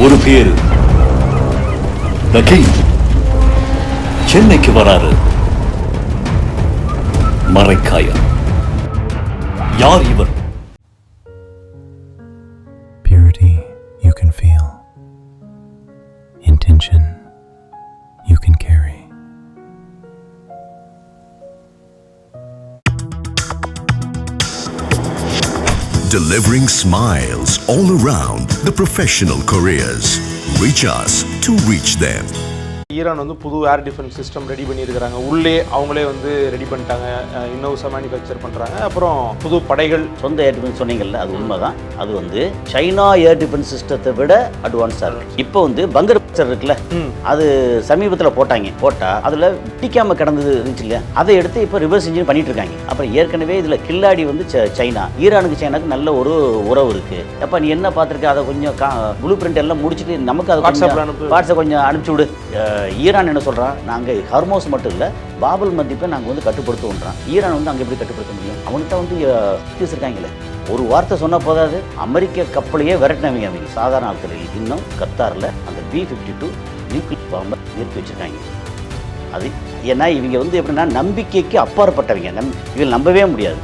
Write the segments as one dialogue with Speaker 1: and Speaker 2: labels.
Speaker 1: ஒரு பேரு the king சென்னைக்கு வராரு. மரைக்காயர். யார் இவர்?
Speaker 2: Purity you can feel. Intention you can carry.
Speaker 3: Delivering smiles all around the professional careers. Reach us to reach them.
Speaker 4: Iran வந்து புது ஏர் டிஃபென்ஸ் சிஸ்டம் ரெடி பண்ணியிருக்கிறாங்க. உள்ளே அவங்களே வந்து ரெடி பண்ணிட்டாங்க, இன்னோசா மேனுஃபேக்சர் பண்ணுறாங்க. அப்புறம் புது படைகள்.
Speaker 5: சொந்த ஏர் டிஃபென்ஸ் சொன்னீங்கல்ல, அது உண்மைதான். அது வந்து சைனா ஏர் டிஃபென்ஸ் சிஸ்டத்தை விட அட்வான்ஸாக இருக்குது. இப்போ வந்து பங்கர் இருக்குல்ல, அது சமீபத்தில் போட்டா அதில் பிடிக்காம கிடந்தது இருந்துச்சு இல்லையா, அதை எடுத்து இப்போ ரிவர்ஸ் இன்ஜின் பண்ணிட்டு இருக்காங்க. அப்புறம் ஏற்கனவே இதில் கில்லாடி வந்து சைனா, ஈரானுக்கு சைனாக்கு நல்ல ஒரு உறவு இருக்கு. அப்போ நீ என்ன பார்த்துருக்க, அதை கொஞ்சம் ப்ளூ பிரிண்ட் எல்லாம் முடிச்சுட்டு நமக்கு அதை வாட்ஸ்அப் கொஞ்சம் அனுப்பிச்சி விடு. ஈரான் என்ன சொல்கிறான், நாங்கள் ஹர்மோஸ் மட்டும் இல்லை பாபல் மத்திப்பை நாங்கள் வந்து கட்டுப்படுத்துவோன்றான். ஈரான் வந்து அங்கே எப்படி கட்டுப்படுத்த முடியும்? அவனுக்கு தான் வந்து இருக்காங்களே. ஒரு வார்த்தை சொன்னால் போதாது, அமெரிக்க கப்பலையே விரட்டினவங்க அவங்க சாதாரண ஆட்களில். இன்னும் கத்தாரில் அந்த B-52 நியூக்ளியர் பாம்பை நிறுத்தி வச்சுருக்காங்க. அது ஏன்னா இவங்க வந்து எப்படின்னா நம்பிக்கைக்கு அப்பாற்பட்டவங்க, இவங்க நம்பவே முடியாது.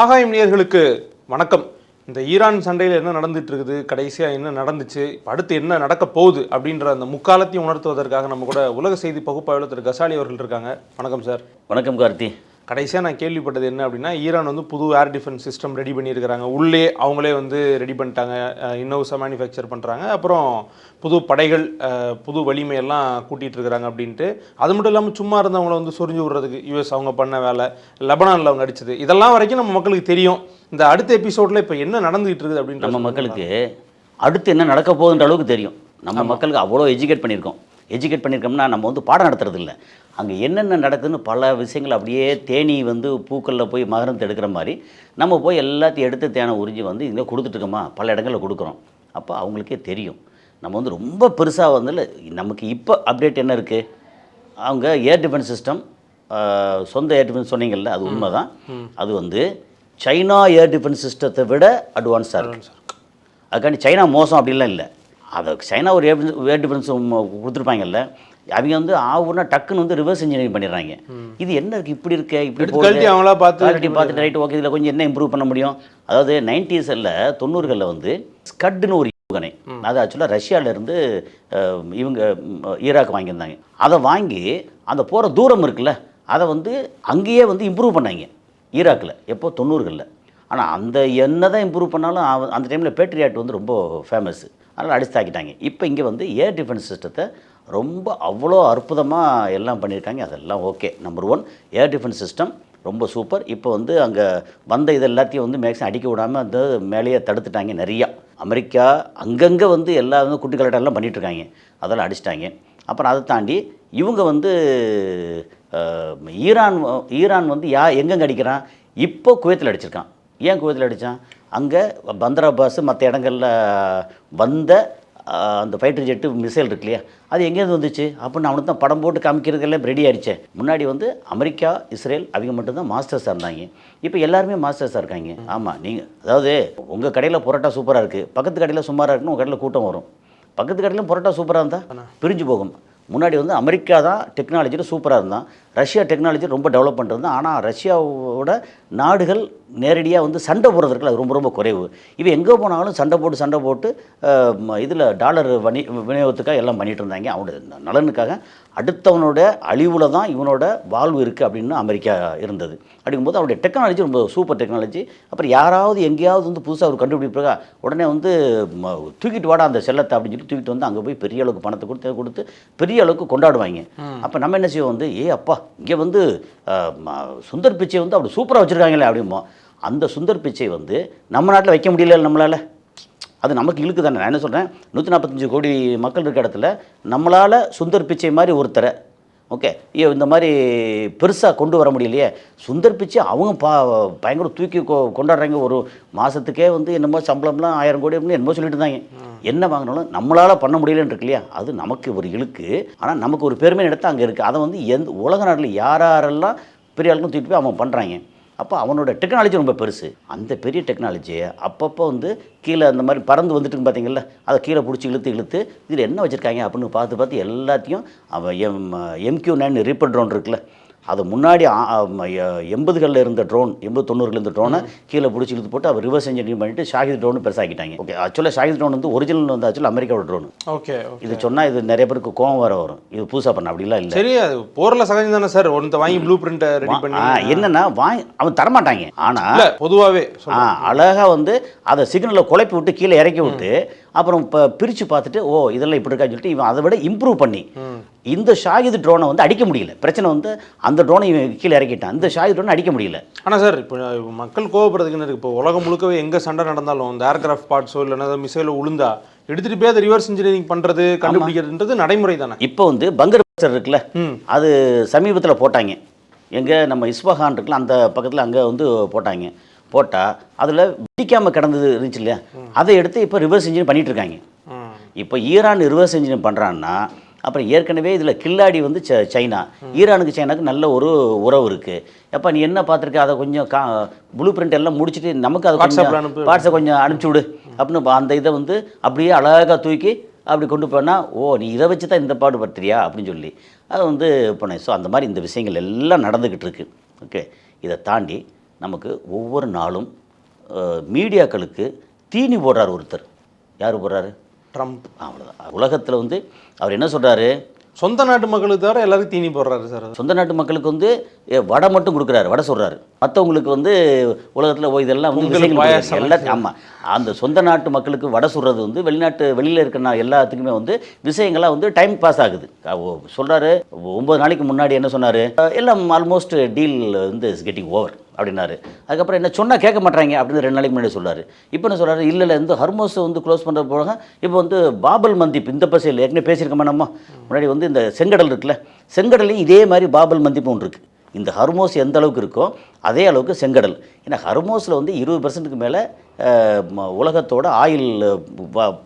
Speaker 4: ஆகாயம் நேயர்களுக்கு வணக்கம். இந்த ஈரான் சண்டையில் என்ன நடந்துட்டு இருக்குது, கடைசியாக என்ன நடந்துச்சு, அடுத்து என்ன நடக்க போகுது அப்படின்ற அந்த முக்காலத்தையும் உணர்த்துவதற்காக நம்ம கூட உலக செய்தி பகுப்பாய்வாளர் திரு கசாலி அவர்கள் இருக்காங்க. வணக்கம் சார்.
Speaker 5: வணக்கம் கார்த்தி.
Speaker 4: கடைசியாக நான் கேள்விப்பட்டது என்ன அப்படின்னா, ஈரான் வந்து புது ஏர் டிஃபென்ஸ் சிஸ்டம் ரெடி பண்ணியிருக்கிறாங்க. உள்ளே அவங்களே வந்து ரெடி பண்ணிட்டாங்க, இன்னோசா மேனுஃபேக்சர் பண்ணுறாங்க. அப்புறம் புது படைகள், புது வலிமையெல்லாம் கூட்டிகிட்டு இருக்கிறாங்க அப்படின்ட்டு. அது மட்டும் இல்லாமல் சும்மா இருந்தவங்களை வந்து சொரிஞ்சு விடுறதுக்கு US அவங்க பண்ண வேலை, லெபனானில் அவங்க அடிச்சது, இதெல்லாம் வரைக்கும் நம்ம மக்களுக்கு தெரியும். இந்த அடுத்த எபிசோடில் இப்போ என்ன நடந்துகிட்டு இருக்குது அப்படின்னு
Speaker 5: நம்ம மக்களுக்கு அடுத்து என்ன நடக்க போகுதுன்ற அளவுக்கு தெரியும். நம்ம மக்களுக்கு அவ்வளோ எஜுகேட் பண்ணியிருக்கோம்னா நம்ம வந்து பாடம் நடத்துறது இல்லை. அங்கே என்னென்ன நடக்குதுன்னு பல விஷயங்கள் அப்படியே தேனி வந்து பூக்களில் போய் மகரந்து எடுக்கிற மாதிரி நம்ம போய் எல்லாத்தையும் எடுத்து தேனை உறிஞ்சி வந்து இங்கே கொடுத்துட்ருக்கோமா, பல இடங்களில் கொடுக்குறோம். அப்போ அவங்களுக்கே தெரியும். நம்ம வந்து ரொம்ப பெருசாக வந்து நமக்கு இப்போ அப்டேட் என்ன இருக்குது, அவங்க ஏர் டிஃபென்ஸ் சிஸ்டம், சொந்த ஏர் டிஃபென்ஸ் சொன்னீங்கல்ல, அது உண்மை தான். அது வந்து சைனா ஏர் டிஃபென்ஸ் சிஸ்டத்தை விட அட்வான்ஸாக இருக்குது. அதுக்காண்டி சைனா மோசம் அப்படிலாம் இல்லை. அதை சைனா ஒரு ஏர் டிஃபென்ஸ் கொடுத்துருப்பாங்கல்ல, அவங்க வந்து ஆகுனா டக்குன்னு வந்து ரிவர்ஸ் இன்ஜினியரிங் பண்ணிடுறாங்க. இது என்ன இருக்குது, இப்படி இருக்க, இப்படி
Speaker 4: அவங்களா
Speaker 5: பார்த்துட்டு ரைட் ஓகே, இதில் கொஞ்சம் என்ன இம்ப்ரூவ் பண்ண முடியும். அதாவது 90s வந்து ஸ்கட்னு ஒரு யூகனை, அது ஆக்சுவலாக ரஷ்யாவிலேருந்து இவங்க ஈராக் வாங்கியிருந்தாங்க. அதை வாங்கி அந்த போகிற தூரம் இருக்குல்ல, அதை வந்து அங்கேயே வந்து இம்ப்ரூவ் பண்ணாங்க ஈராக்கில். எப்போ 90களில். ஆனால் அந்த என்ன தான் இம்ப்ரூவ் பண்ணாலும் அந்த டைமில் பேட்ரியாட் வந்து ரொம்ப ஃபேமஸ், அதனால் அடிச்சு தாக்கிட்டாங்க. இப்போ இங்கே வந்து ஏர் டிஃபென்ஸ் சிஸ்டத்தை ரொம்ப அவ்வளோ அற்புதமாக எல்லாம் பண்ணியிருக்காங்க. அதெல்லாம் okay. Number 1 air defence system ரொம்ப சூப்பர். இப்போ வந்து அங்கே வந்த இது எல்லாத்தையும் வந்து மேக்ஸிமம் அடிக்க விடாமல் அந்த மேலேயே தடுத்துட்டாங்க நிறையா. அமெரிக்கா அங்கங்கே வந்து எல்லா வந்து குட்டி கலட்டெல்லாம் பண்ணிகிட்ருக்காங்க, அதெல்லாம் அடிச்சிட்டாங்க. அப்புறம் அதை தாண்டி இவங்க வந்து ஈரான் வந்து எங்கெங்கே அடிக்கிறான், இப்போ குவைத்தில் அடிச்சிருக்கான். ஏன் குவைத்தில் அடித்தான், அங்கே பந்தர் அப்பாஸ் மற்ற இடங்களில் வந்த அந்த ஃபைட்டர் ஜெட்டு மிசைல் இருக்கு இல்லையா, அது எங்கேருந்து வந்துச்சு அப்படின்னு அவனுக்கு தான் படம் போட்டு காமிக்கிறதுக்கெல்லாம் ரெடி ஆகிடுச்சேன். முன்னாடி வந்து அமெரிக்கா, இஸ்ரேல் அவங்க மட்டும்தான் மாஸ்டர்ஸாக இருந்தாங்க. இப்போ எல்லாருமே மாஸ்டர்ஸாக இருக்காங்க. ஆமாம், நீங்கள் அதாவது உங்கள் கடையில் பரோட்டா சூப்பராக இருக்குது, பக்கத்து கடையில் சுமாராக இருக்குன்னு உங்கள் கடையில் கூட்டம் வரும். பக்கத்து கடையிலும் பரோட்டா சூப்பராக இருந்தால் பிரிஞ்சு போகும். முன்னாடி வந்து அமெரிக்கா தான் டெக்னாலஜியில் சூப்பராக இருந்தான், ரஷ்யா டெக்னாலஜி ரொம்ப டெவலப் பண்ணிருந்தான். ஆனால் ரஷ்யாவோட நாடுகள் நேரடியாக வந்து சண்டை போடுறதுக்கு அது ரொம்ப ரொம்ப குறைவு. இவன் எங்கே போனாலும் சண்டை போட்டு இதில் டாலர் விநியோகத்துக்காக எல்லாம் பண்ணிகிட்டு இருந்தாங்க. அவனோட நலனுக்காக அடுத்தவனோட அழிவில் தான் இவனோட வாழ்வு இருக்குது அப்படின்னு அமெரிக்கா இருந்தது. அப்படிங்கும்போது அவருடைய டெக்னாலஜி ரொம்ப சூப்பர் டெக்னாலஜி. அப்புறம் யாராவது எங்கேயாவது வந்து புதுசாக ஒரு கண்டுபிடிப்பாக உடனே வந்து தூக்கிட்டு வாடா அந்த செல்லத்தை அப்படின்னு சொல்லி தூக்கிட்டு வந்து அங்கே போய் பெரிய அளவுக்கு பணத்தை கொடுத்து பெரிய அளவுக்கு கொண்டாடுவாங்க. அப்போ நம்ம என்ன செய்வோம் வந்து, அப்பா இங்கே வந்து சுந்தர் பிச்சை வந்து அப்படி சூப்பராக வச்சுருக்காங்களே அப்படிமோ. அந்த சுந்தர் பிச்சை வந்து நம்ம நாட்டில் வைக்க முடியல நம்மளால். அது நமக்கு இழுக்கு தானே. நான் என்ன சொல்கிறேன், 145 கோடி மக்கள் இருக்க இடத்துல நம்மளால் சுந்தர் பிச்சை மாதிரி ஒருத்தரை ஓகே இந்த மாதிரி பெருசாக கொண்டு வர முடியலையே. சுந்தர் பிச்சை அவங்க பயங்கர தூக்கி கொண்டாடுறாங்க. ஒரு மாதத்துக்கே வந்து என்னமோ சம்பளம்லாம் 1000 கோடி அப்படின்னு என்னமோ சொல்லிட்டு இருந்தாங்க. என்ன வாங்கினாலும் நம்மளால் பண்ண முடியலன்னு இருக்கு இல்லையா, அது நமக்கு ஒரு இழுக்கு. ஆனால் நமக்கு ஒரு பெருமை எடுத்து அங்கே இருக்குது. அதை வந்து உலக நாட்டில் யாரெல்லாம் பெரிய ஆளுக்கும் தூக்கிட்டு போய் அவங்க பண்ணுறாங்க. அப்போ அவனோட டெக்னாலஜி ரொம்ப பெருசு. அந்த பெரிய டெக்னாலஜியை அப்பப்போ வந்து கீழே அந்த மாதிரி பறந்து வந்துட்டுன்னு பார்த்தீங்கல்ல, அதை கீழே பிடிச்சி இழுத்து இதில் என்ன வச்சுருக்காங்க அப்படின்னு பார்த்து எல்லாத்தையும் அவன் MQ-9 ரீப்பர் ட்ரோன் இருக்குல்ல, அது முன்னாடி 80களில் இருந்த ட்ரோன், 80-90களில் இருந்த ட்ரோனை கீழே பிடிச்சி இழுத்து போட்டு அவர் ரிவர்ஸ் இன்ஜினியரிங் பண்ணிட்டு ஷாஹித் ட்ரோன் பெருசாக்கிட்டாங்க. ஓகே, ஆக்சுவலாக ஷாஹித் ட்ரோன் வந்து ஒரிஜினல் வந்து ஆக்சுவலாக அமெரிக்காவோட ட்ரோன்.
Speaker 4: ஓகே,
Speaker 5: இது சொன்னால் இது நிறைய பேருக்கு கோவம் வரும், இது புதுசாக பண்ண அப்படிலாம் இல்லை.
Speaker 4: சரி, அது போரில் சகஜம் தானே சார், ஒருத்த வாங்கி ப்ளூ பிரிண்ட்டை ரெடி பண்ணி.
Speaker 5: என்னன்னா அவன் தரமாட்டாங்க. ஆனால்
Speaker 4: பொதுவாகவே
Speaker 5: அழகாக வந்து அதை சிக்னலில் குழப்பி விட்டு கீழே இறக்கி விட்டு அப்புறம் இப்போ பிரித்து பார்த்துட்டு ஓ இதெல்லாம் இப்படி இருக்கான்னு சொல்லிட்டு இவன் அதை விட இம்ப்ரூவ் பண்ணி இந்த ஷாஹித் ட்ரோனை வந்து அடிக்க முடியல. பிரச்சனை வந்து அந்த ட்ரோனை இவன் கீழே இறக்கிட்டான், இந்த ஷாஹித் ட்ரோனை அடிக்க முடியல. ஆனால்
Speaker 4: சார் இப்போ மக்கள் கோவப்படுறதுக்கு என்ன இருக்குது, இப்போ உலகம் முழுக்கவே எங்கே சண்டை நடந்தாலும் இந்த ஏர்கிராஃப்ட் பார்ட்ஸோ இல்லைன்னா மிசைலோ உளுந்தா எடுத்துகிட்டு போய் அதை ரிவர்ஸ் இன்ஜினியரிங் பண்ணுறது கண்டுபிடிக்கிறதுன்றது நடைமுறை தானே.
Speaker 5: இப்போ வந்து பங்கர் பஸ்டர் இருக்குல்ல, அது சமீபத்தில் போட்டாங்க. எங்கே நம்ம இஸ்பஹான் இருக்குல்ல அந்த பக்கத்தில் அங்கே வந்து போட்டால் அதில் வெடிக்காமல் கிடந்தது இருந்துச்சு இல்லையா, அதை எடுத்து இப்போ ரிவர்ஸ் இன்ஜின் பண்ணிகிட்டு இருக்காங்க. இப்போ ஈரான் ரிவர்ஸ் இன்ஜின் பண்ணுறான்னா அப்புறம் ஏற்கனவே இதில் கில்லாடி வந்து சைனா, ஈரானுக்கு சைனாவுக்கு நல்ல ஒரு உறவு இருக்குது. எப்போ நீ என்ன பார்த்துருக்க, அதை கொஞ்சம் ப்ளூ பிரிண்ட் எல்லாம் முடிச்சுட்டு நமக்கு அதை வாட்ஸ்அப் கொஞ்சம் அனுப்பிச்சி விடு அப்படின்னு அந்த இதை வந்து அப்படியே அழகாக தூக்கி அப்படி கொண்டு போனால் ஓ நீ இதை வச்சு தான் இந்த பாடு படுத்துறியா அப்படின்னு சொல்லி அதை வந்து பண்ணேன். ஸோ அந்த மாதிரி இந்த விஷயங்கள் எல்லாம் நடந்துக்கிட்டு இருக்குது. ஓகே, இதை தாண்டி நமக்கு ஒவ்வொரு நாளும் மீடியாக்களுக்கு தீனி போடுறார் ஒருத்தர். யார் போடுறாரு?
Speaker 4: ட்ரம்ப்.
Speaker 5: அவ்வளோதான். உலகத்தில் வந்து அவர் என்ன சொல்கிறாரு,
Speaker 4: சொந்த நாட்டு மக்களுக்கு தவிர எல்லாருக்கும் தீனி போடுறாரு சார்.
Speaker 5: சொந்த நாட்டு மக்களுக்கு வந்து வடை மட்டும் கொடுக்குறாரு, வடை சொல்கிறாரு. மற்றவங்களுக்கு வந்து உலகத்தில் இதெல்லாம் வந்து எல்லாத்தையும் ஆமாம், அந்த சொந்த நாட்டு மக்களுக்கு வடை சொல்கிறது வந்து வெளியில் இருக்கிற எல்லாத்துக்குமே வந்து விஷயங்கள்லாம் வந்து டைம் பாஸ் ஆகுது. சொல்கிறாரு 9 நாளைக்கு முன்னாடி என்ன சொன்னார், எல்லாம் ஆல்மோஸ்ட் டீல் வந்து இஸ் கெட்டிங் ஓவர் அப்படின்னாரு. அதுக்கப்புறம் என்ன சொன்னால் கேட்க மாட்டாங்க அப்படின்னு 2 நாளைக்கு முன்னாடி சொல்கிறாரு. இப்போ என்ன சொல்கிறாரு, இல்லை இந்த ஹர்மோஸை வந்து க்ளோஸ் பண்ணுற போக இப்போ வந்து பாபல் மந்திப் இந்த பசையில் ஏற்கனவே பேசியிருக்கோமா நம்ம முன்னாடி வந்து இந்த செங்கடல் இருக்குல்ல, செங்கடலையும் இதே மாதிரி பாபல் மந்திப்பு ஒன்று இருக்குது. இந்த ஹர்மோஸ் எந்த அளவுக்கு இருக்கோ அதே அளவுக்கு செங்கடல். ஏன்னா ஹர்மோஸில் வந்து 20% மேலே உலகத்தோட ஆயில்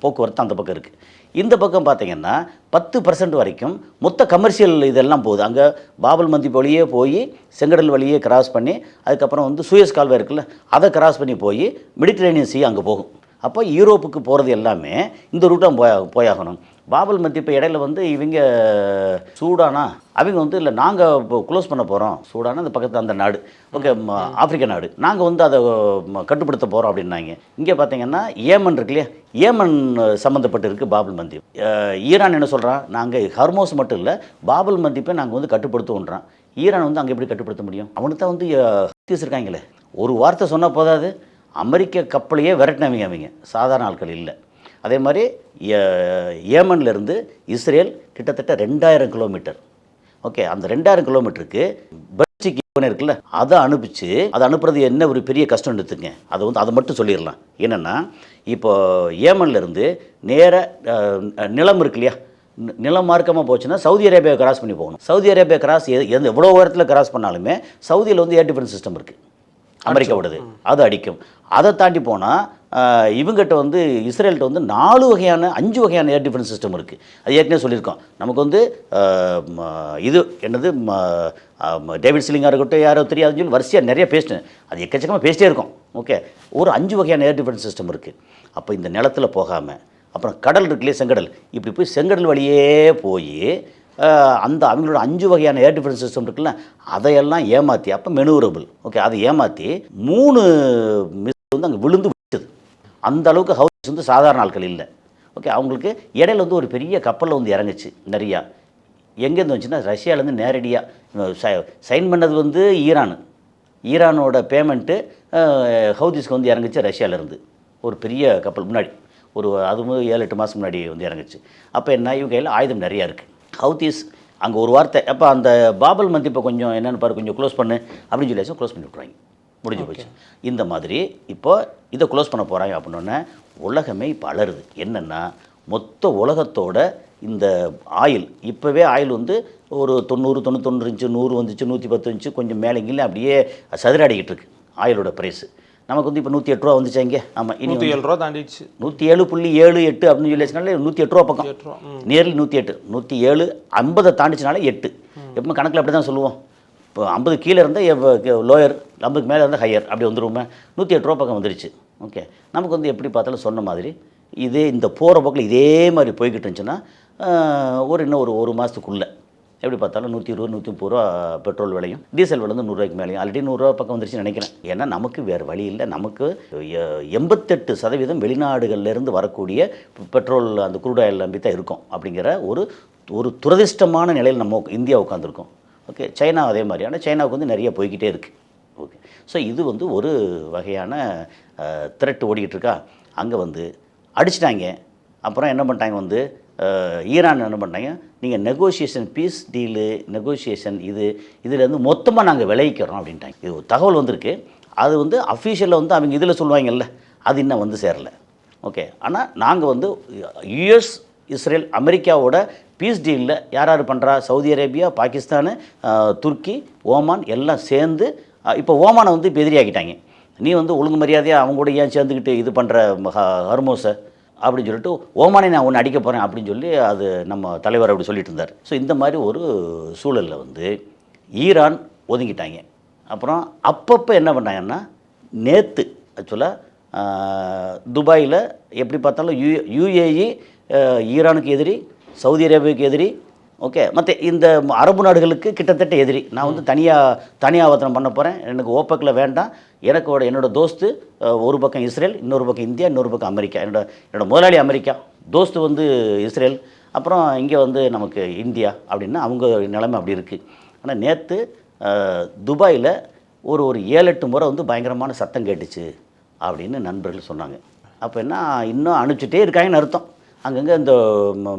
Speaker 5: போக்குவரத்து அந்த பக்கம் இருக்குது. இந்த பக்கம் பார்த்திங்கன்னா 10% வரைக்கும் மொத்த கமர்ஷியல் இதெல்லாம் போகுது. அங்கே பாபல் மந்திப் வழியே போய் செங்கடல் வழியே கிராஸ் பண்ணி அதுக்கப்புறம் வந்து சூயஸ் கால்வாய் இருக்குல்ல அதை கிராஸ் பண்ணி போய் மெடிட்டரேனியன் சீ அங்கே போகும். அப்போ யூரோப்புக்கு போகிறது எல்லாமே இந்த ரூட்டாக போயாகணும். பாபல் மந்திப் இப்போ இடையில வந்து இவங்க சூடானா அவங்க வந்து இல்லை நாங்கள் இப்போ க்ளோஸ் பண்ண போகிறோம், சூடானா அந்த பக்கத்தில் அந்த நாடு, ஓகே ஆப்பிரிக்கா நாடு, நாங்கள் வந்து அதை கட்டுப்படுத்த போகிறோம் அப்படின்னாங்க. இங்கே பார்த்தீங்கன்னா ஏமன் இருக்கு இல்லையா, ஏமன் சம்மந்தப்பட்டு இருக்குது பாபல் மந்திப். ஈரான் என்ன சொல்கிறான், நாங்கள் ஹர்மோஸ் மட்டும் இல்லை பாபல் மந்திப்பை நாங்கள் வந்து கட்டுப்படுத்துவோன்றான். ஈரான் வந்து அங்கே எப்படி கட்டுப்படுத்த முடியும், அவனுக்கு தான் வந்து இருக்காங்களே. ஒரு வார்த்தை சொன்னால் போதாது, அமெரிக்க கப்பலையே விரட்டினவங்க அவங்க, சாதாரண ஆட்கள் இல்லை. அதே மாதிரி ஏமன்லேருந்து இஸ்ரேல் கிட்டத்தட்ட 2000 கிலோமீட்டர். ஓகே, அந்த 2000 கிலோமீட்டருக்கு பல்டிக் இருக்குல்ல அதை அனுப்புறது என்ன ஒரு பெரிய கஷ்டம் எடுத்துங்க. அதை மட்டும் சொல்லிடலாம். என்னென்னா இப்போ ஏமன்லேருந்து நேர நிலம் இருக்கு இல்லையா, நிலம் மார்க்கமாக போச்சுன்னா சவுதி அரேபியா கிராஸ் பண்ணி போகணும். சவுதி அரேபியா கிராஸ் எவ்வளோ உயரத்தில் கிராஸ் பண்ணாலுமே சவுதியில் வந்து ஏர் டிஃபென்ஸ் சிஸ்டம் இருக்குது, அமெரிக்காவோடது, அது அடிக்கும். அதை தாண்டி போனால் இவங்ககிட்ட வந்து இஸ்ரேல்கிட்ட வந்து 5 வகையான ஏர் டிஃபென்ஸ் சிஸ்டம் இருக்குது. அது ஏற்கனவே சொல்லியிருக்கோம். நமக்கு வந்து இது என்னது டேவிட் சிலிங்காக இருக்கட்டும் யாரோ தெரியாதுன்னு சொல்லி வரிசையாக நிறைய பேசினேன், அது எக்கச்சக்கமாக பேசிட்டே இருக்கோம். ஓகே, ஒரு 5 வகையான ஏர் டிஃபென்ஸ் சிஸ்டம் இருக்குது. அப்போ இந்த நிலத்தில் போகாமல் அப்புறம் கடல் இருக்குல்லையே செங்கடல், இப்படி போய் செங்கடல் வழியே போய் அந்த அவங்களோட 5 வகையான ஏர் டிஃபென்ஸ் சிஸ்டம் இருக்குல்ல அதையெல்லாம் ஏமாற்றி, அப்போ மெனூரபிள், ஓகே, அதை ஏமாற்றி 3 மிசைல் வந்து அங்கே விழுந்து விட்டது. அந்த அளவுக்கு ஹவுஸ் வந்து சாதாரண ஆட்கள் இல்லை. ஓகே, அவங்களுக்கு இடையில வந்து ஒரு பெரிய கப்பலில் வந்து இறங்குச்சு நிறையா. எங்கேருந்து வந்துச்சுன்னா ரஷ்யாவிலேருந்து நேரடியாக சைன் பண்ணது வந்து ஈரானோட பேமெண்ட்டு ஹவுதிஸ்க்கு வந்து இறங்குச்சு ரஷ்யாவிலேருந்து. ஒரு பெரிய கப்பல் முன்னாடி அதுவும் 7-8 மாதம் முன்னாடி வந்து இறங்குச்சு. அப்போ என்ன, இவங்க கையில் ஆயுதம் நிறையா இருக்குது. ஹவுதிஸ் அங்கே ஒரு வார்த்தை, அப்போ அந்த பாபல் மந்திப்பை கொஞ்சம் என்னென்னு பாரு, கொஞ்சம் க்ளோஸ் பண்ணு அப்படின்னு சொல்லி க்ளோஸ் பண்ணி விட்ருவாங்க, முடிஞ்சு போச்சு. இந்த மாதிரி இப்போ இதை க்ளோஸ் பண்ண போகிறாங்க அப்படின்னோடனே உலகமே இப்போ அலருது. என்னென்னா மொத்த உலகத்தோட இந்த ஆயில், இப்போவே ஆயில் வந்து ஒரு 90, 99 இன்ச்சு, 100 வந்துச்சு, 110 இன்ச்சு, கொஞ்சம் மேலே இங்கே அப்படியே சதுராடிக்கிட்டு இருக்குது ஆயிலோட ப்ரைஸு. நமக்கு வந்து இப்போ 108 ரூபா வந்துச்சு இங்கே. ஆமாம், இனி
Speaker 4: 107 ரூபா தாண்டிடுச்சு.
Speaker 5: 107.78 அப்படின்னு சொல்லி வச்சுனாலே 108 ரூபா பக்கம், நியர்லி 108. 107 50 தாண்டிச்சுனாலே 8. எப்பவுமே கணக்கில் அப்படி தான் சொல்லுவோம். இப்போ 50 கீழே இருந்தால் லோயர், 50க்கு மேலே இருந்தால் ஹையர், அப்படி வந்துருவோமே. 108 ரூபா பக்கம் வந்துருச்சு. ஓகே, நமக்கு வந்து எப்படி பார்த்தாலும் சொன்ன மாதிரி இதே இந்த போகிற பக்கம் இதே மாதிரி போய்கிட்டு இருந்துச்சுன்னா இன்னும் ஒரு மாதத்துக்குள்ளே எப்படி பார்த்தாலும் 120 130 ரூபா பெட்ரோல் விலையும், டீசல் விலை வந்து 100 ரூபாய்க்கு மேலேயும், ஆல்ரெடி 100 ரூபா பக்கம் வந்துருச்சுன்னு நினைக்கிறேன். ஏன்னா நமக்கு வேறு வழி இல்லை. நமக்கு 88% வெளிநாடுகள்லேருந்து வரக்கூடிய பெட்ரோல் அந்த குரூட் ஆயில் நம்பி தான் இருக்கும். அப்படிங்கிற ஒரு துரதிர்ஷ்டமான நிலையில் நம்ம இந்தியா உட்காந்துருக்கோம். ஓகே, சைனா அதே மாதிரி. ஆனால் சைனாவுக்கு வந்து நிறைய போய்கிட்டே இருக்குது. ஓகே, ஸோ இது வந்து ஒரு வகையான த்ரெட் ஓடிக்கிட்டு இருக்கா. அங்கே வந்து அடிச்சிட்டாங்க. அப்புறம் என்ன பண்ணிட்டாங்க வந்து ஈரான் என்ன பண்ணிட்டாங்க, நீங்கள் நெகோசியேஷன் பீஸ் டீலு நெகோசியேஷன் இதுலேருந்து மொத்தமாக நாங்கள் விளைவிக்கிறோம் அப்படின்ட்டாங்க. இது ஒரு தகவல் வந்திருக்கு. அது வந்து அஃபீஷியலில் வந்து அவங்க இதில் சொல்லுவாங்கல்ல, அது இன்னும் வந்து சேரலை. ஓகே, ஆனால் நாங்கள் வந்து யுஎஸ், இஸ்ரேல், அமெரிக்காவோட பீஸ் டீலில் யார் யார் பண்ணுறா, சவுதி அரேபியா, பாகிஸ்தானு, துருக்கி, ஓமான் எல்லாம் சேர்ந்து இப்போ ஓமானை வந்து இப்போ எதிரியாக்கிட்டாங்க. நீ வந்து ஒழுங்கு மரியாதையாக அவங்க கூட ஏன் சேர்ந்துக்கிட்டு இது பண்ணுற ஹர்மோஸை அப்படின்னு சொல்லிட்டு ஓமானை நான் ஒன்று அடிக்க போகிறேன் அப்படின்னு சொல்லி அது நம்ம தலைவர் அப்படி சொல்லிட்டு இருந்தார். ஸோ இந்த மாதிரி ஒரு சூழலில் வந்து ஈரான் ஒதுங்கிட்டாங்க. அப்புறம் அப்பப்போ என்ன பண்ணாங்கன்னா, நேற்று ஆக்சுவலாக துபாயில் எப்படி பார்த்தாலும் யுஏஇ ஈரானுக்கு எதிரி, சவுதி அரேபியாவுக்கு எதிரி. ஓகே, மற்ற இந்த அரபு நாடுகளுக்கு கிட்டத்தட்ட எதிரி. நான் வந்து தனியாவர்த்தனம் பண்ண போகிறேன், எனக்கு ஓப்பக்கில் வேண்டாம், என்னோட தோஸ்து ஒரு பக்கம் இஸ்ரேல், இன்னொரு பக்கம் இந்தியா, இன்னொரு பக்கம் அமெரிக்கா. என்னோட முதலாளி அமெரிக்கா, தோஸ்து வந்து இஸ்ரேல், அப்புறம் இங்கே வந்து நமக்கு இந்தியா அப்படின்னா அவங்க நிலைமை அப்படி இருக்குது. ஆனால் நேற்று துபாயில் ஒரு 7-8 முறை வந்து பயங்கரமான சத்தம் கேட்டுச்சு அப்படின்னு நண்பர்கள் சொன்னாங்க. அப்போ என்ன, இன்னும் அனுப்பிச்சிட்டே இருக்காங்கன்னு அர்த்தம். அங்கங்கே இந்த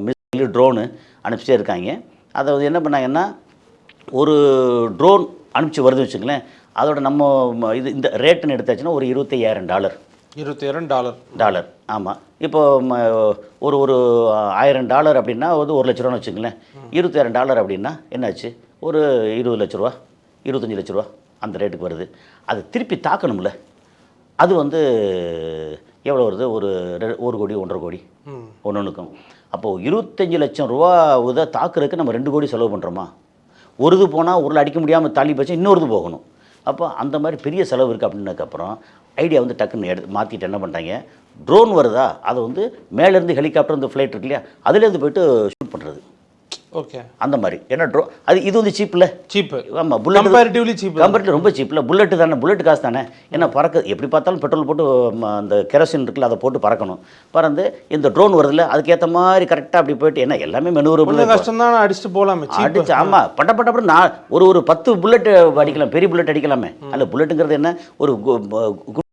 Speaker 5: மிசைலு, ட்ரோனு அனுப்பிச்சிட்டே இருக்காங்க. அதை வந்து என்ன பண்ணாங்கன்னா, ஒரு ட்ரோன் அனுப்பிச்சி வருதுன்னு வச்சுங்களேன், அதோட நம்ம இந்த ரேட்டுன்னு எடுத்தாச்சுன்னா ஒரு $25,000. $25,000. ஆமாம். இப்போ ஒரு $1,000 அப்படின்னா வந்து $1,00,000 வச்சுங்களேன். $25,000 அப்படின்னா என்னாச்சு, ஒரு 20 லட்ச ரூபா, 25 லட்ச ரூபா அந்த ரேட்டுக்கு வருது. அது திருப்பி தாக்கணும்ல. அது வந்து எவ்வளோ வருது, ஒரு 1 கோடி 1.5 கோடி ஒன்றுக்கும். அப்போது 25 லட்சம் ரூபா இதை தாக்குறதுக்கு நம்ம 2 கோடி செலவு பண்ணுறோமா? ஒரு இது போனால் ஒரு அடிக்க முடியாமல் தள்ளி போச்சு, இன்னொரு இது போகணும். அப்போ அந்த மாதிரி பெரிய செலவு இருக்குது. அப்படின்னதுக்கப்புறம் ஐடியா வந்து டக்குன்னு மாற்றிட்டு என்ன பண்ணிட்டாங்க, ட்ரோன் வருதா அதை வந்து மேலேருந்து ஹெலிகாப்டர் வந்து ஃப்ளைட் இருக்கு இல்லையா, அதுலேருந்து போய்ட்டு ஷூட் பண்ணுறது.
Speaker 4: ஓகே,
Speaker 5: அந்த மாதிரி. ஏன்னா இது வந்து சீப்பில்
Speaker 4: சீப்பு.
Speaker 5: ஆமாம், புல்லட்
Speaker 4: கம்பேரிட்டிவ்லி சீப்,
Speaker 5: கம்பேரிட்டிவ் ரொம்ப சீப்பில். புல்லட்டு தானே, புல்லட்டு காசு தானே. ஏன்னா எப்படி பார்த்தாலும் பெட்ரோல் போட்டு அந்த கெரோசின் இருக்குல்ல, அதை போட்டு பறக்கணும். பறந்து இந்த ட்ரோன் வருதுல்ல, அதுக்கேற்ற மாதிரி கரெக்டாக அப்படி போயிட்டு, ஏன்னா எல்லாமே மெனுவரபுள்
Speaker 4: கஷ்டம் தான், அடிச்சுட்டு போகலாமே
Speaker 5: அடிச்சு. ஆமாம், பட்ட நான் ஒரு 10 புல்லட் அடிக்கலாம், பெரிய புல்லட் அடிக்கலாமே. அதில் புல்லட்டுங்கிறது என்ன, ஒரு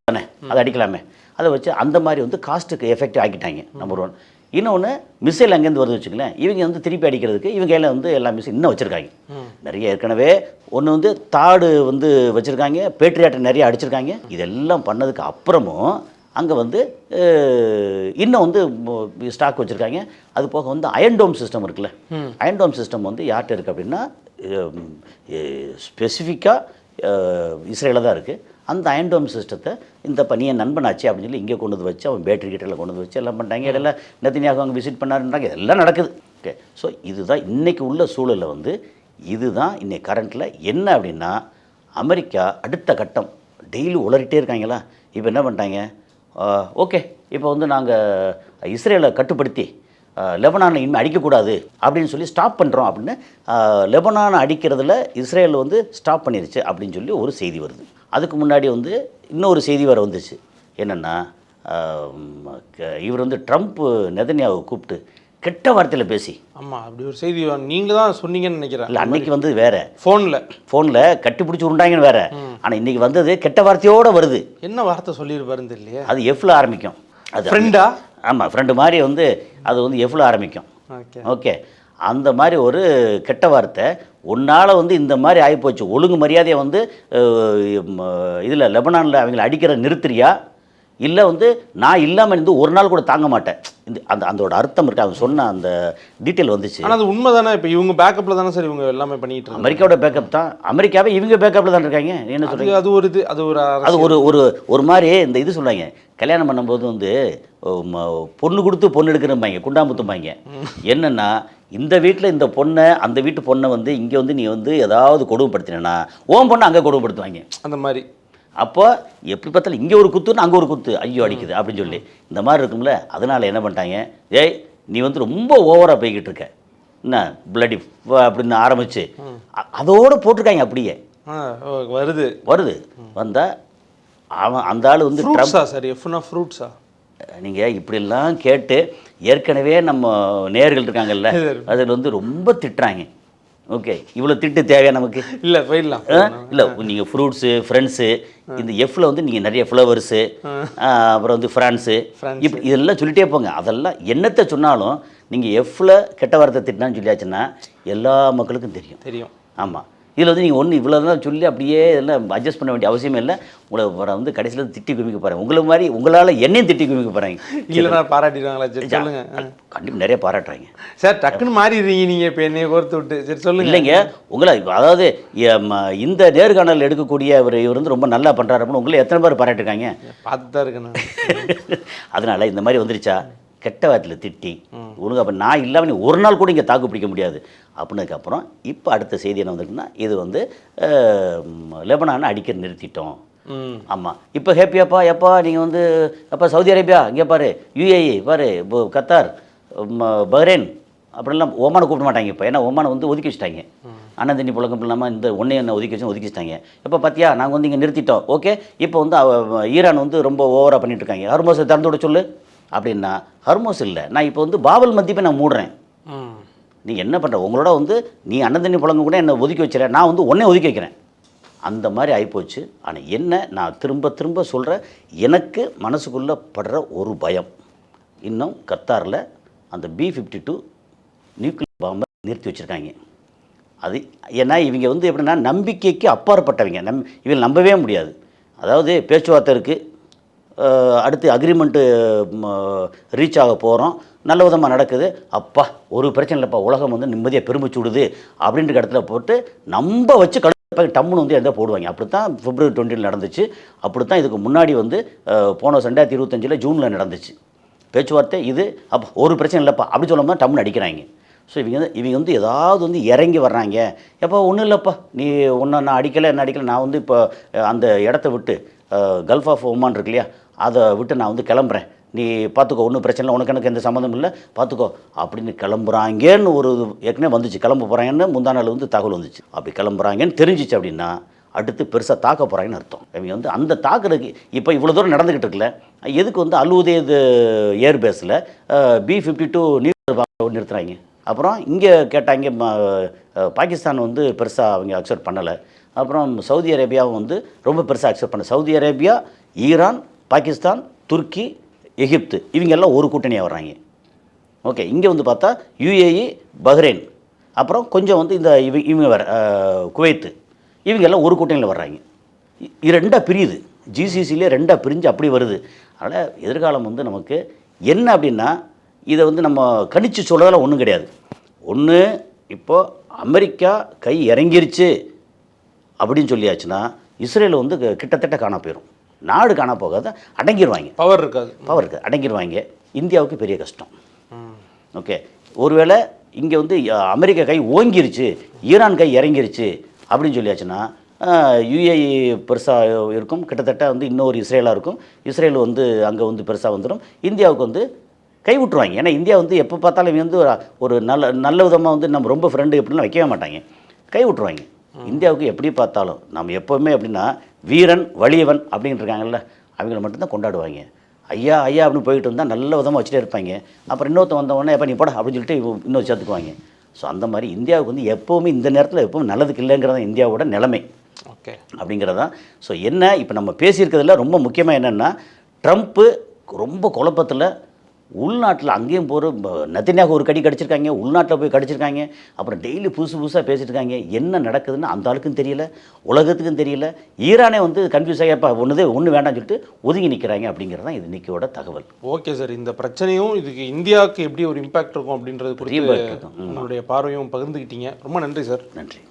Speaker 5: தானே, அதை அடிக்கலாமே. அதை வச்சு அந்த மாதிரி வந்து காஸ்ட்டுக்கு எஃபெக்டிவ் ஆக்கிட்டாங்க. நம்பர் 1. இன்னொன்று, மிசைல் அங்கேருந்து வருது வச்சுங்களேன், இவங்க வந்து திருப்பி அடிக்கிறதுக்கு இவங்க கையில் வந்து எல்லா மிசைல் இன்னும் வச்சுருக்காங்க நிறைய. ஏற்கனவே ஒன்று வந்து தாடு வந்து வச்சுருக்காங்க, பேட்ரியாட்டை நிறைய அடிச்சிருக்காங்க. இதெல்லாம் பண்ணதுக்கு அப்புறமும் அங்கே வந்து இன்னும் வந்து ஸ்டாக் வச்சுருக்காங்க. அது போக வந்து அயன்டோம் சிஸ்டம் இருக்குல்ல, அயன்டோம் சிஸ்டம் வந்து யார்கிட்ட இருக்குது அப்படின்னா ஸ்பெசிஃபிக்காக இஸ்ரேலில் தான் இருக்குது. அந்த அயன்டோம் சிஸ்டத்தை இந்த பணியை நண்பனாச்சு அப்படின்னு சொல்லி இங்கே கொண்டு வந்து வச்சு, அவன் பேட்டரி கிட்டெல்லாம் கொண்டு வந்து வச்சு எல்லாம் பண்ணிட்டாங்க. இதெல்லாம் நெத்தனியாக அவங்க விசிட் பண்ணாருன்றாங்க, இதெல்லாம் நடக்குது. ஓகே, ஸோ இதுதான் இன்றைக்கி உள்ள சூழலில் வந்து இதுதான் இன்றைக்கி கரண்ட்டில் என்ன அப்படின்னா, அமெரிக்கா அடுத்த கட்டம் டெய்லி உளறிட்டே இருக்காங்களா. இப்போ என்ன பண்ணிட்டாங்க, ஓகே இப்போ வந்து நாங்கள் இஸ்ரேலை கட்டுப்படுத்தி லெபனானை இனிமேல் அடிக்கக்கூடாது அப்படின்னு சொல்லி ஸ்டாப் பண்ணுறோம் அப்படின்னு லெபனானை அடிக்கிறதுல இஸ்ரேல் வந்து ஸ்டாப் பண்ணிருச்சு அப்படின்னு சொல்லி ஒரு செய்தி வருது. அதுக்கு முன்னாடி வந்து இன்னொரு செய்தி வர வந்துச்சு. என்னென்னா, இவர் வந்து ட்ரம்ப் நெதன்யாவை கூப்பிட்டு கெட்ட வார்த்தையில் பேசி.
Speaker 4: ஆமாம், அப்படி ஒரு செய்தி நீங்கள் தான் சொன்னீங்கன்னு நினைக்கிறேன்.
Speaker 5: இல்லை, அன்றைக்கி வந்து வேறு ஃபோனில் கட்டி பிடிச்சி உண்டாங்கன்னு வேறு. ஆனால் இன்றைக்கி வந்தது கெட்ட வார்த்தையோடு வருது.
Speaker 4: என்ன வார்த்தை சொல்லியிருப்பாருன்னு தெரியலையே.
Speaker 5: அது எஃப்ல ஆரம்பிக்கும். அது
Speaker 4: ஃப்ரெண்டா?
Speaker 5: ஆமாம், ஃப்ரெண்டு மாதிரி வந்து அது வந்து எஃப்ல ஆரம்பிக்கும். ஓகே, அந்த மாதிரி ஒரு கெட்ட வார்த்தை. உன்னால் வந்து இந்த மாதிரி ஆகிப்போச்சு, ஒழுங்கு மரியாதையை வந்து இதில் லெபனானில் அவங்களை அடிக்கிற நிறுத்துறியா, இல்லை வந்து நான் இல்லாமல் இருந்து ஒரு நாள் கூட தாங்க மாட்டேன். அதோட அர்த்தம் இருக்குது. அவங்க சொன்ன அந்த டீட்டெயில் வந்துச்சு.
Speaker 4: ஆனால் அது உண்மை தானே. இப்போ இவங்க பேக்கப்பில் தானே சார் இவங்க எல்லாமே பண்ணிட்டு இருக்காங்க.
Speaker 5: அமெரிக்காவோட பேக்கப் தான். அமெரிக்காவே இவங்க பேக்கப்பில் தான் இருக்காங்க. என்ன சொல்கிறீங்க? அது ஒரு மாதிரி இந்த இது சொல்லுவாங்க, கல்யாணம் பண்ணும்போது வந்து பொண்ணு கொடுத்து பொண்ணு எடுக்கிறம்பாங்க, குண்டாமுத்தும்பாங்க. என்னென்னா, இந்த வீட்டில் இந்த பொண்ணை அந்த வீட்டு பொண்ணை வந்து இங்கே வந்து நீ வந்து ஏதாவது கொடுமைப்படுத்தினா ஓன் பொண்ணை அங்கே கொடுமைப்படுத்துவாங்க
Speaker 4: அந்த மாதிரி.
Speaker 5: அப்போ எப்படி பார்த்தாலும் இங்கே ஒரு குத்துன்னு அங்கே ஒரு குத்து ஐயோ அடிக்குது அப்படின்னு சொல்லி இந்த மாதிரி இருக்கும்ல. அதனால் என்ன பண்ணிட்டாங்க, ஏய் நீ வந்து ரொம்ப ஓவராக போய்கிட்டு இருக்க என்ன பிளடி அப்படின்னு ஆரம்பித்து அதோடு போட்டிருக்காங்க அப்படியே. வருது வந்தால் அவன் அந்த ஆள் வந்து
Speaker 4: சார் எஃப்னா ஃப்ரூட்ஸா
Speaker 5: நீங்கள் இப்படிலாம் கேட்டு ஏற்கனவே நம்ம நேயர்கள் இருக்காங்கல்ல அதில் வந்து ரொம்ப திட்டுறாங்க. ஓகே, இவ்வளோ திட்டு தேவையா நமக்கு?
Speaker 4: இல்லை போயிடலாம்.
Speaker 5: இல்லை நீங்கள் ஃப்ரூட்ஸு ஃப்ரெண்ட்ஸு இந்த எஃப்பில் வந்து நீங்கள் நிறைய ஃப்ளவர்ஸு அப்புறம் வந்து ஃப்ரான்ஸு இப்படி இதெல்லாம் சொல்லிட்டே போங்க. அதெல்லாம் என்னத்தை சொன்னாலும் நீங்கள் எஃப்பில் கெட்ட வார்த்தை திட்டினான்னு சொல்லியாச்சுன்னா எல்லா மக்களுக்கும் தெரியும். ஆமாம், இதில் வந்து நீங்கள் ஒன்று இவ்வளோ தான் சொல்லி அப்படியே இதெல்லாம் அட்ஜஸ்ட் பண்ண வேண்டிய அவசியமே இல்லை. உங்களை வந்து கடைசியில் திட்டி குமிக்க போகிறேன். உங்களை மாதிரி உங்களால் என்னையும் திட்டி குமிக்க போகிறாங்க.
Speaker 4: இல்லை பாராட்டிடுவாங்களா? சரி சொல்லுங்க.
Speaker 5: கண்டிப்பாக நிறைய பாராட்டுறாங்க
Speaker 4: சார். டக்குன்னு மாறிடுறீங்க நீங்கள் இப்போ என்னையை கோர்த்து விட்டு. சரி சொல்லுங்க.
Speaker 5: இல்லைங்க, உங்களை அதாவது இந்த நேர்காணல் எடுக்கக்கூடிய இவர் வந்து ரொம்ப நல்லா பண்ணுறாரு அப்படின்னு உங்களை எத்தனை பேர் பாராட்டிருக்காங்க?
Speaker 4: பார்த்து தான் இருக்கேன்.
Speaker 5: அதனால் இந்த மாதிரி வந்துருச்சா கெட்ட வார்த்தையில் திட்டி உனக்கு அப்போ நான் இல்லாமல் நீ ஒரு நாள் கூட இங்கே தாக்கு பிடிக்க முடியாது அப்படின்னதுக்கப்புறம் இப்போ அடுத்த செய்தி என்ன வந்துருக்குன்னா இது வந்து லெபனானை அடிக்க நிறுத்திட்டோம். ஆமாம், இப்போ ஹேப்பியாப்பா எப்பா நீங்கள் வந்து அப்போ சவுதி அரேபியா இங்கே பாரு, யுஏஇ பாரு, இப்போ கத்தார், பஹ்ரைன் அப்படின்லாம் ஓமானை கூப்பிட மாட்டாங்க இப்போ. ஏன்னா ஓமானை வந்து ஒதுக்கி வச்சுட்டாங்க. அண்ணன் தண்ணி புழக்கம் இல்லாமல் இந்த ஒன்றே என்ன ஒதுக்கி வச்சுட்டாங்க. இப்போ பார்த்தியா நாங்கள் வந்து இங்கே நிறுத்திட்டோம். ஓகே, இப்போ வந்து ஈரான் வந்து ரொம்ப ஓவராக பண்ணிட்டு இருக்காங்க. ஹர்மோஸை திறந்து விட சொல்லு அப்படின்னா ஹர்மோஸ் இல்லை, நான் இப்போ வந்து பாபல் மத்தியப்பை நான் மூடுறேன். நீ என்ன பண்ணுற, உங்களோட வந்து நீ அண்ணன் தண்ணி புழங்க கூட என்னை ஒதுக்கி வச்சுறேன், நான் வந்து ஒன்றே ஒதுக்கி வைக்கிறேன். அந்த மாதிரி ஆகிப்போச்சு. ஆனால் என்ன நான் திரும்ப திரும்ப சொல்கிறேன், எனக்கு மனசுக்குள்ளே படுற ஒரு பயம், இன்னும் கத்தாரில் அந்த B-52 நியூக்ளியர் பாம்பை நிறுத்தி வச்சுருக்காங்க. அது ஏன்னா இவங்க வந்து எப்படின்னா நம்பிக்கைக்கு அப்பாற்பட்டவங்க. இவங்க நம்பவே முடியாது. அதாவது பேச்சுவார்த்தை இருக்குது, அடுத்து அக்ரிமெண்ட்டு ரீச் ஆக போகிறோம், நல்ல விதமாக நடக்குது, அப்பா ஒரு பிரச்சனை இல்லைப்பா, உலகம் வந்து நிம்மதியாக பெருமிச்சு விடுது அப்படின்ற இடத்துல போட்டு நம்ப வச்சு டம்முன்னு வந்து எந்த போடுவாங்க. அப்படி தான் February 20 நடந்துச்சு. அப்படி தான் இதுக்கு முன்னாடி வந்து போன 2025 ஜூனில் நடந்துச்சு பேச்சுவார்த்தை. இது அப்போ ஒரு பிரச்சனை இல்லைப்பா அப்படி சொல்லாமல் டம்முன்னு அடிக்கிறாங்க. ஸோ இவங்க வந்து ஏதாவது வந்து இறங்கி வர்றாங்க. எப்போ ஒன்றும் இல்லைப்பா, நீ ஒன்று நான் அடிக்கலை என்ன அடிக்கலை, நான் வந்து இப்போ அந்த இடத்த விட்டு கல்ஃப் ஆஃப் ஒமான் இருக்கு இல்லையா, அதை விட்டு நான் வந்து கிளம்புறேன், நீ பார்த்துக்கோ, ஒன்றும் பிரச்சனை இல்லை, உனக்கு எனக்கு எந்த சம்மந்தம் இல்லை, பார்த்துக்கோ அப்படின்னு கிளம்புறாங்கன்னு ஒரு ஏற்கனவே வந்துச்சு. கிளம்ப போகிறாங்கன்னு முந்தா நாள் வந்து தகவல் வந்துச்சு. அப்படி கிளம்புறாங்கன்னு தெரிஞ்சிச்சு அப்படின்னா அடுத்து பெருசாக தாக்க போகிறாங்கன்னு அர்த்தம். இவங்க வந்து அந்த தாக்குறதுக்கு இப்போ இவ்வளோ தூரம் நடந்துக்கிட்டு இருக்குல்ல, எதுக்கு வந்து அல்-உதேத் ஏர்பேஸில் B-52 நியூக்ளியர் நிறுத்துகிறாங்க. அப்புறம் இங்கே கேட்டாங்க, பாகிஸ்தான் வந்து பெருசாக அவங்க அக்செப்ட் பண்ணலை. அப்புறம் சவுதி அரேபியாவும் வந்து ரொம்ப பெருசாக அக்செப்ட் பண்ணல. சவுதி அரேபியா, ஈரான், பாகிஸ்தான், துருக்கி, எகிப்து இவங்க எல்லாம் ஒரு கூட்டணியாக வர்றாங்க. ஓகே, இங்கே வந்து பார்த்தா யுஏஇ, பஹ்ரைன், அப்புறம் கொஞ்சம் வந்து இந்த இவங்க வர குவைத்து, இவங்க எல்லாம் ஒரு கூட்டணியில் வர்றாங்க. இது ரெண்டாக பிரியுது, ஜிசிசிலே ரெண்டாக பிரிஞ்சு அப்படி வருது. அதனால் எதிர்காலம் வந்து நமக்கு என்ன அப்படின்னா, இதை வந்து நம்ம கணிச்சு சொல்கிறதெல்லாம் ஒன்றும் கிடையாது. ஒன்று இப்போது அமெரிக்கா கை இறங்கிருச்சு அப்படின்னு சொல்லியாச்சுன்னா இஸ்ரேல் வந்து கிட்டத்தட்ட காணா போயிடும். நாடு காணா போகாத அடங்கிடுவாங்க. பவர் இருக்காது, அடங்கிடுவாங்க. இந்தியாவுக்கு பெரிய கஷ்டம். ஓகே, ஒருவேளை இங்கே வந்து அமெரிக்கா கை ஓங்கிருச்சு, ஈரான் கை இறங்கிருச்சு அப்படின்னு சொல்லியாச்சுன்னா யுஏஇ பெருசாக இருக்கும், கிட்டத்தட்ட வந்து இன்னொரு இஸ்ரேலாக இருக்கும். இஸ்ரேல் வந்து அங்கே வந்து பெருசாக வந்துடும். இந்தியாவுக்கு வந்து கை விட்டுருவாங்க. ஏன்னா இந்தியா வந்து எப்போ பார்த்தாலும் இவங்க வந்து ஒரு நல்ல விதமாக வந்து நம்ம ரொம்ப ஃப்ரெண்டு எப்படிலாம் வைக்கவே மாட்டாங்க, கை விட்டுருவாங்க. இந்தியாவுக்கு எப்படி பார்த்தாலும் நம்ம எப்போவுமே எப்படின்னா வீரன் வலியவன் அப்படின்ட்டு இருக்காங்கல்ல, அவங்கள மட்டும்தான் கொண்டாடுவாங்க. ஐயா ஐயா அப்படின்னு போயிட்டு இருந்தால் நல்ல விதமாக வச்சுட்டே இருப்பாங்க. அப்புறம் இன்னொருத்த வந்தவொடனே எப்போ நீ போட அப்படின்னு சொல்லிட்டு இன்னொரு சேர்த்துக்குவாங்க. ஸோ அந்த மாதிரி இந்தியாவுக்கு வந்து எப்போவுமே இந்த நேரத்தில் எப்போவும் நல்லதுக்கு இல்லைங்கிறதான் இந்தியாவோட நிலைமை. ஓகே, அப்படிங்கிறதான். ஸோ என்ன இப்போ நம்ம பேசியிருக்கிறதுல ரொம்ப முக்கியமாக என்னென்னா, ட்ரம்ப்பு ரொம்ப குழப்பத்தில் உள்நாட்டில் அங்கேயும் போகிற நெத்தன்யாகு ஒரு கடி கடிச்சிருக்காங்க, உள்நாட்டில் போய் கடிச்சிருக்காங்க, அப்புறம் டெய்லி புதுசாக பேசிட்டு இருக்காங்க. என்ன நடக்குதுன்னு அந்த ஆளுக்கும் தெரியல, உலகத்துக்கும் தெரியல. ஈரானே வந்து கன்ஃபியூஸ் ஆகிப்பா ஒன்று வேண்டாம்னு சொல்லிட்டு ஒதுங்கி நிற்கிறாங்க. அப்படிங்கிறது தான் இது இன்னைக்கியோட தகவல். ஓகே சார், இந்த பிரச்சனையும் இதுக்கு இந்தியாவுக்கு எப்படி ஒரு இம்பாக்ட் இருக்கும் அப்படின்றது குறித்து உங்களுடைய பார்வையும் பகிர்ந்துக்கிட்டீங்க. ரொம்ப நன்றி சார். நன்றி.